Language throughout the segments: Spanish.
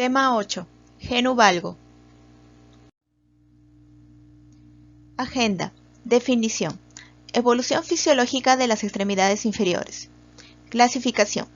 Tema 8. Genu valgo. Agenda. Definición. Evolución fisiológica de las extremidades inferiores. Clasificación.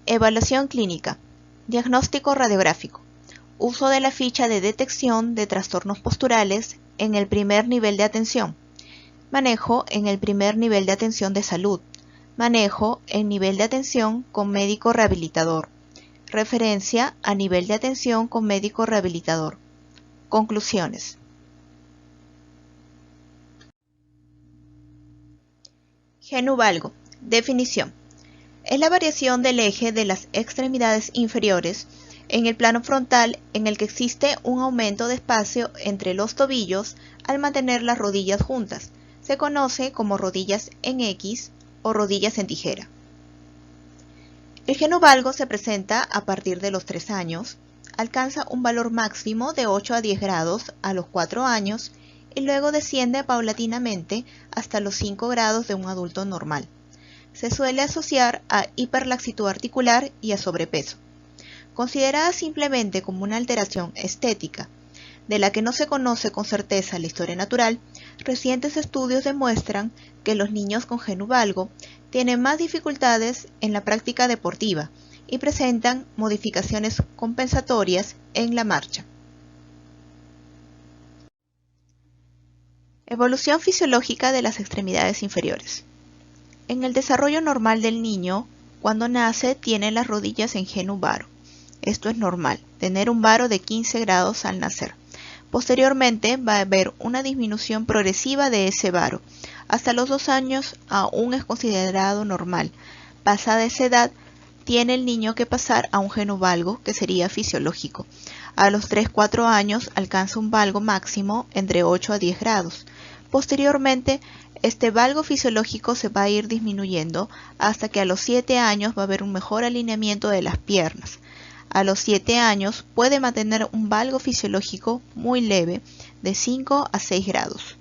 Evaluación clínica. Diagnóstico radiográfico. Uso de la ficha de detección de trastornos posturales en el primer nivel de atención. Manejo en el primer nivel de atención de salud. Manejo en nivel de atención con médico rehabilitador. Referencia a nivel de atención con médico rehabilitador. Conclusiones. Genu valgo. Definición. Es la variación del eje de las extremidades inferiores en el plano frontal en el que existe un aumento de espacio entre los tobillos al mantener las rodillas juntas. Se conoce como rodillas en X o rodillas en tijera. El genu valgo se presenta a partir de los 3 años, alcanza un valor máximo de 8 a 10 grados a los 4 años y luego desciende paulatinamente hasta los 5 grados de un adulto normal. Se suele asociar a hiperlaxitud articular y a sobrepeso. Considerada simplemente como una alteración estética, de la que no se conoce con certeza la historia natural, recientes estudios demuestran que los niños con genu valgo tienen más dificultades en la práctica deportiva y presentan modificaciones compensatorias en la marcha. Evolución fisiológica de las extremidades inferiores. En el desarrollo normal del niño, cuando nace tiene las rodillas en genu varo. Esto es normal, tener un varo de 15 grados al nacer. Posteriormente va a haber una disminución progresiva de ese varo. Hasta los 2 años aún es considerado normal. Pasada esa edad, tiene el niño que pasar a un genu valgo, que sería fisiológico. A los 3-4 años alcanza un valgo máximo entre 8 a 10 grados. Posteriormente, este valgo fisiológico se va a ir disminuyendo hasta que a los 7 años va a haber un mejor alineamiento de las piernas. A los 7 años puede mantener un valgo fisiológico muy leve de 5 a 6 grados.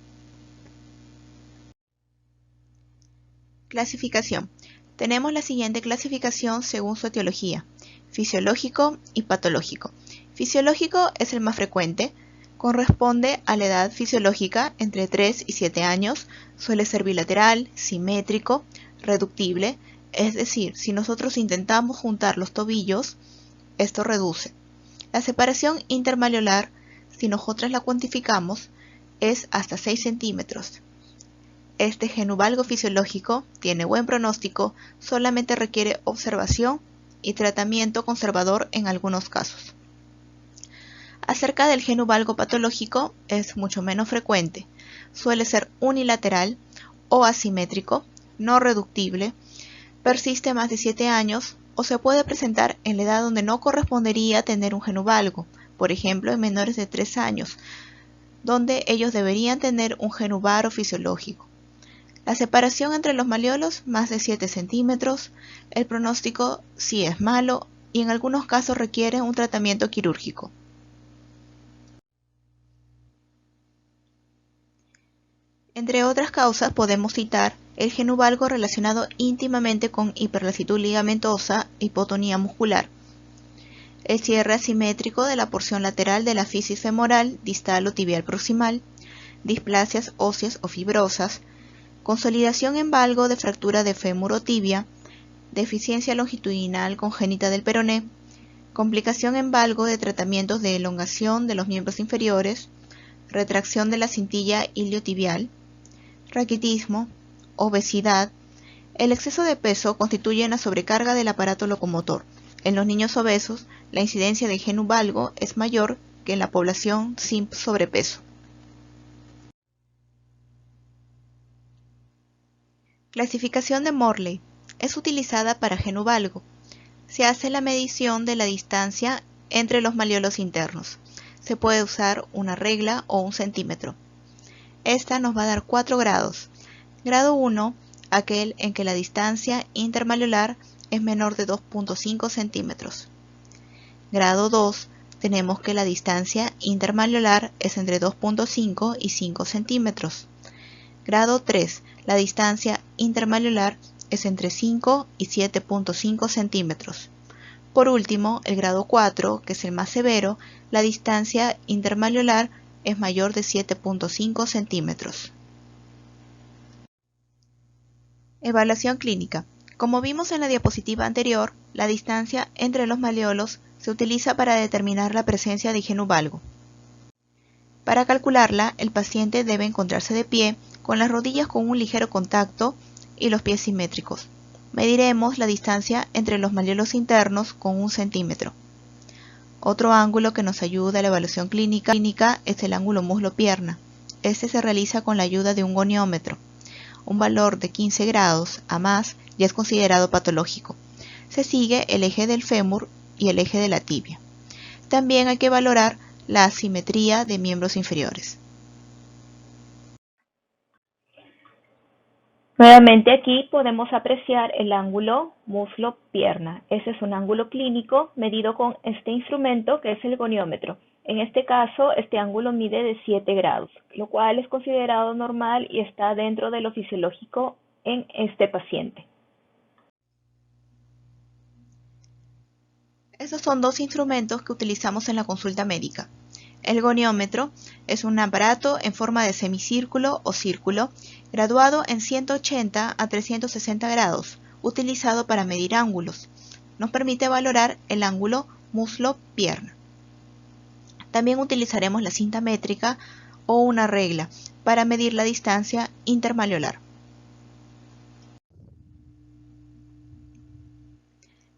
Clasificación. Tenemos la siguiente clasificación según su etiología: fisiológico y patológico. Fisiológico es el más frecuente, corresponde a la edad fisiológica entre 3 y 7 años, suele ser bilateral, simétrico, reductible, es decir, si nosotros intentamos juntar los tobillos, esto reduce. La separación intermalleolar, si nosotras la cuantificamos, es hasta 6 centímetros. Este genu valgo fisiológico tiene buen pronóstico, solamente requiere observación y tratamiento conservador en algunos casos. Acerca del genu valgo patológico es mucho menos frecuente, suele ser unilateral o asimétrico, no reductible, persiste más de 7 años o se puede presentar en la edad donde no correspondería tener un genu valgo, por ejemplo en menores de 3 años, donde ellos deberían tener un genu varo fisiológico. La separación entre los malleolos más de 7 centímetros, el pronóstico sí es malo y en algunos casos requiere un tratamiento quirúrgico. Entre otras causas podemos citar el genu valgo relacionado íntimamente con hiperlaxitud ligamentosa e hipotonía muscular, el cierre asimétrico de la porción lateral de la fisis femoral, distal o tibial proximal, displasias óseas o fibrosas, consolidación en valgo de fractura de fémur o tibia, deficiencia longitudinal congénita del peroné, complicación en valgo de tratamientos de elongación de los miembros inferiores, retracción de la cintilla iliotibial, raquitismo, obesidad. El exceso de peso constituye una sobrecarga del aparato locomotor. En los niños obesos, la incidencia de genu valgo es mayor que en la población sin sobrepeso. Clasificación de Morley. Es utilizada para genu valgo. Se hace la medición de la distancia entre los malleolos internos. Se puede usar una regla o un centímetro. Esta nos va a dar 4 grados. Grado 1, aquel en que la distancia intermalleolar es menor de 2.5 centímetros. Grado 2, tenemos que la distancia intermalleolar es entre 2.5 y 5 centímetros. Grado 3, la distancia intermalleolar es entre 5 y 7.5 centímetros. por último, el grado 4, que es el más severo, la distancia intermalleolar es mayor de 7.5 centímetros. Evaluación clínica. Como vimos en la diapositiva anterior, la distancia entre los maleolos se utiliza para determinar la presencia de higieno valgo. Para calcularla, el paciente debe encontrarse de pie, con las rodillas con un ligero contacto y los pies simétricos. Mediremos la distancia entre los maleolos internos con 1 centímetro. Otro ángulo que nos ayuda a la evaluación clínica es el ángulo muslo-pierna. Este se realiza con la ayuda de un goniómetro. Un valor de 15 grados a más ya es considerado patológico. Se sigue el eje del fémur y el eje de la tibia. También hay que valorar la asimetría de miembros inferiores. Nuevamente aquí podemos apreciar el ángulo muslo-pierna. Ese es un ángulo clínico medido con este instrumento que es el goniómetro. En este caso, este ángulo mide de 7 grados, lo cual es considerado normal y está dentro de lo fisiológico en este paciente. Estos son dos instrumentos que utilizamos en la consulta médica. El goniómetro es un aparato en forma de semicírculo o círculo, graduado en 180 a 360 grados, utilizado para medir ángulos. Nos permite valorar el ángulo muslo-pierna. También utilizaremos la cinta métrica o una regla para medir la distancia intermalleolar.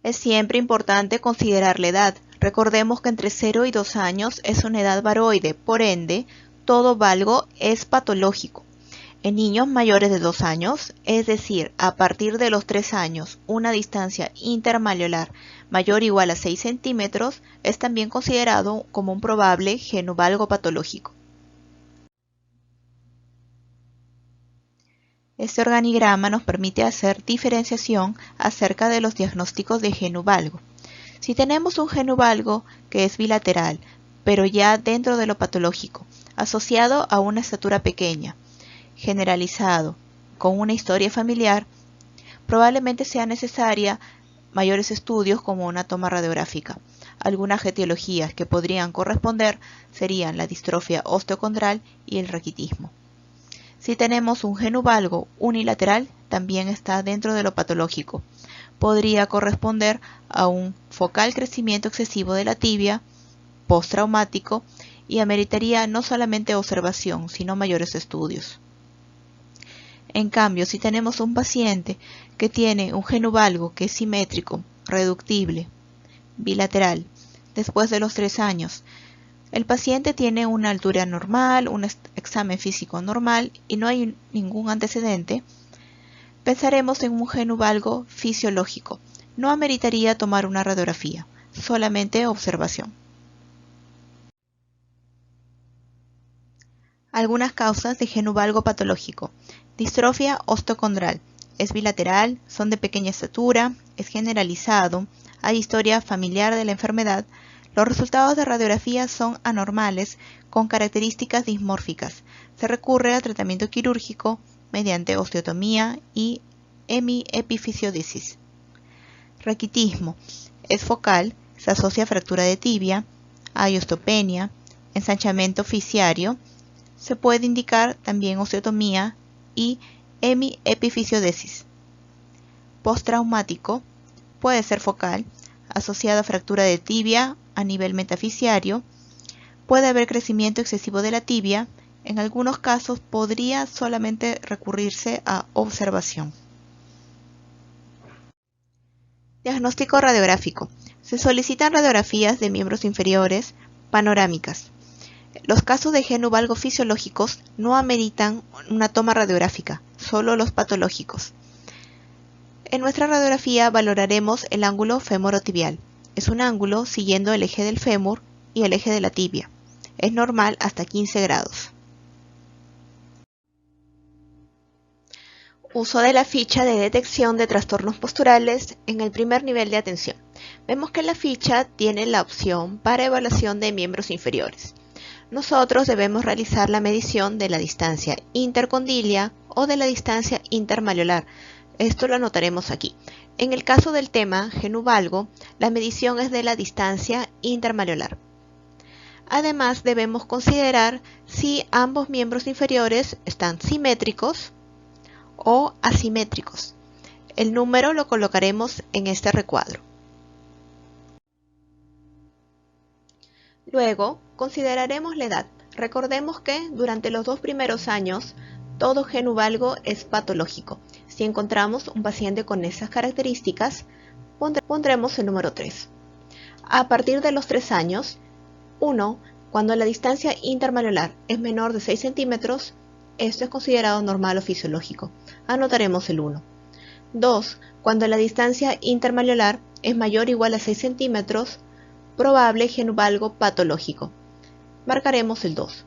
Es siempre importante considerar la edad. Recordemos que entre 0 y 2 años es una edad varoide, por ende, todo valgo es patológico. En niños mayores de 2 años, es decir, a partir de los 3 años, una distancia intermalleolar mayor o igual a 6 centímetros es también considerado como un probable genovalgo patológico. Este organigrama nos permite hacer diferenciación acerca de los diagnósticos de genovalgo. Si tenemos un genovalgo que es bilateral, pero ya dentro de lo patológico, asociado a una estatura pequeña, generalizado, con una historia familiar, probablemente sea necesaria mayores estudios como una toma radiográfica. Algunas etiologías que podrían corresponder serían la distrofia osteocondral y el raquitismo. Si tenemos un genovalgo unilateral, también está dentro de lo patológico. Podría corresponder a un focal crecimiento excesivo de la tibia, postraumático, y ameritaría no solamente observación, sino mayores estudios. En cambio, si tenemos un paciente que tiene un genovalgo que es simétrico, reductible, bilateral, después de los 3 años, el paciente tiene una altura normal, un examen físico normal y no hay ningún antecedente, pensaremos en un genovalgo fisiológico. No ameritaría tomar una radiografía, solamente observación. Algunas causas de genovalgo patológico. Distrofia osteocondral. Es bilateral, son de pequeña estatura, es generalizado, hay historia familiar de la enfermedad. Los resultados de radiografía son anormales, con características dismórficas. Se recurre al tratamiento quirúrgico mediante osteotomía y hemiepifisiodisis. Raquitismo. Es focal, se asocia a fractura de tibia, hay osteopenia, ensanchamiento fiscario. Se puede indicar también osteotomía y hemiepifisiodisis. Postraumático. Puede ser focal, asociado a fractura de tibia a nivel metafisiario. Puede haber crecimiento excesivo de la tibia. En algunos casos podría solamente recurrirse a observación. Diagnóstico radiográfico. Se solicitan radiografías de miembros inferiores panorámicas. Los casos de genovalgo fisiológicos no ameritan una toma radiográfica, solo los patológicos. En nuestra radiografía valoraremos el ángulo femorotibial. Es un ángulo siguiendo el eje del fémur y el eje de la tibia. Es normal hasta 15 grados. Uso de la ficha de detección de trastornos posturales en el primer nivel de atención. Vemos que la ficha tiene la opción para evaluación de miembros inferiores. Nosotros debemos realizar la medición de la distancia intercondilia o de la distancia intermalleolar. Esto lo anotaremos aquí. En el caso del tema genu-valgo, la medición es de la distancia intermalleolar. Además, debemos considerar si ambos miembros inferiores están simétricos o asimétricos. El número lo colocaremos en este recuadro. Luego, consideraremos la edad. Recordemos que durante los 2 primeros años, todo genu-valgo es patológico. Si encontramos un paciente con esas características, pondremos el número 3. A partir de los 3 años, 1. Cuando la distancia intermalleolar es menor de 6 centímetros, esto es considerado normal o fisiológico. Anotaremos el 1. 2. Cuando la distancia intermalleolar es mayor o igual a 6 centímetros, probable genu-valgo patológico. Marcaremos el 2.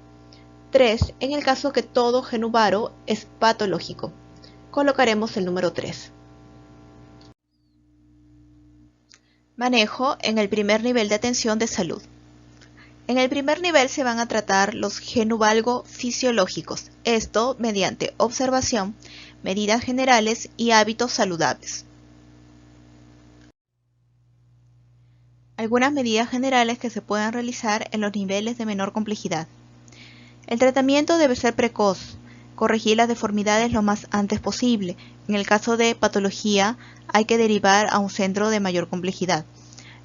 3. En el caso que todo genu-varo es patológico. Colocaremos el número 3. Manejo en el primer nivel de atención de salud. En el primer nivel se van a tratar los genu-valgo fisiológicos, esto mediante observación, medidas generales y hábitos saludables. Algunas medidas generales que se puedan realizar en los niveles de menor complejidad. El tratamiento debe ser precoz, corregir las deformidades lo más antes posible. En el caso de patología, hay que derivar a un centro de mayor complejidad.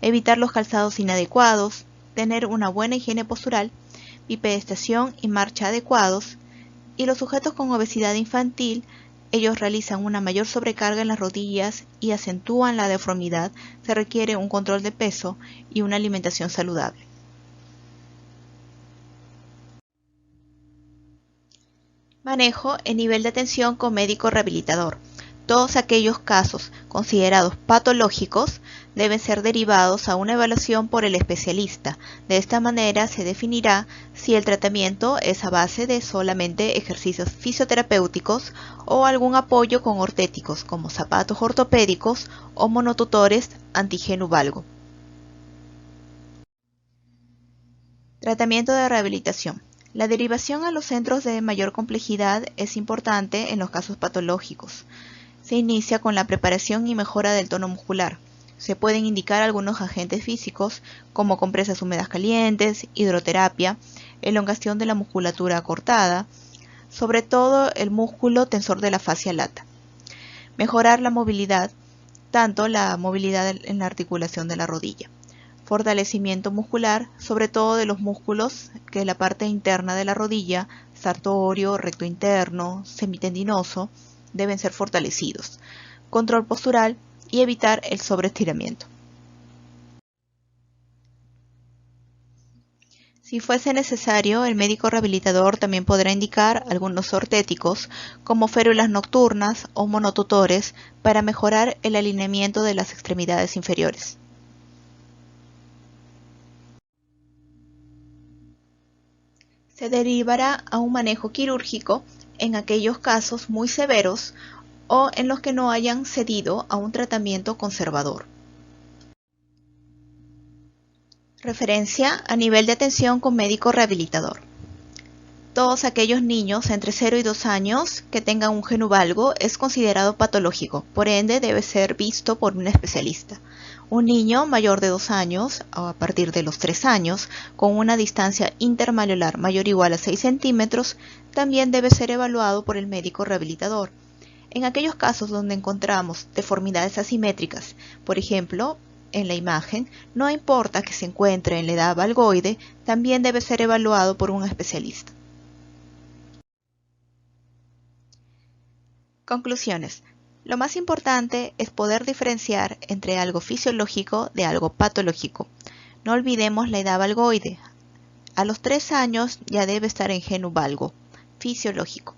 Evitar los calzados inadecuados, tener una buena higiene postural, bipedestación y marcha adecuados, y los sujetos con obesidad infantil, ellos realizan una mayor sobrecarga en las rodillas y acentúan la deformidad, se requiere un control de peso y una alimentación saludable. Manejo en nivel de atención con médico rehabilitador. Todos aquellos casos considerados patológicos deben ser derivados a una evaluación por el especialista. De esta manera se definirá si el tratamiento es a base de solamente ejercicios fisioterapéuticos o algún apoyo con ortéticos como zapatos ortopédicos o monotutores antigenu-valgo. Tratamiento de rehabilitación. La derivación a los centros de mayor complejidad es importante en los casos patológicos. Se inicia con la preparación y mejora del tono muscular. Se pueden indicar algunos agentes físicos como compresas húmedas calientes, hidroterapia, elongación de la musculatura acortada, sobre todo el músculo tensor de la fascia lata. Mejorar la movilidad, tanto la movilidad en la articulación de la rodilla. Fortalecimiento muscular, sobre todo de los músculos que es la parte interna de la rodilla, sartorio, recto interno, semitendinoso, deben ser fortalecidos. Control postural y evitar el sobreestiramiento. Si fuese necesario, el médico rehabilitador también podrá indicar algunos ortéticos como férulas nocturnas o monotutores para mejorar el alineamiento de las extremidades inferiores. Se derivará a un manejo quirúrgico en aquellos casos muy severos o en los que no hayan cedido a un tratamiento conservador. Referencia a nivel de atención con médico rehabilitador. Todos aquellos niños entre 0 y 2 años que tengan un genu-valgo es considerado patológico, por ende debe ser visto por un especialista. Un niño mayor de 2 años, o a partir de los 3 años, con una distancia intermalleolar mayor o igual a 6 centímetros, también debe ser evaluado por el médico rehabilitador. En aquellos casos donde encontramos deformidades asimétricas, por ejemplo, en la imagen, no importa que se encuentre en la edad valgoide, también debe ser evaluado por un especialista. Conclusiones. Lo más importante es poder diferenciar entre algo fisiológico de algo patológico. No olvidemos la edad valgoide. A los 3 años ya debe estar en genu-valgo fisiológico.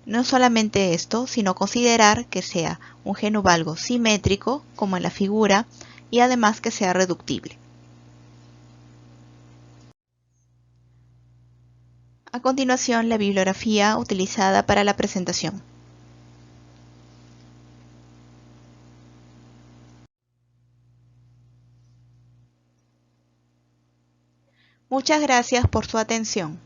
No solamente esto, sino considerar que sea un genu-valgo simétrico, como en la figura, y además que sea reductible. A continuación, la bibliografía utilizada para la presentación. Muchas gracias por su atención.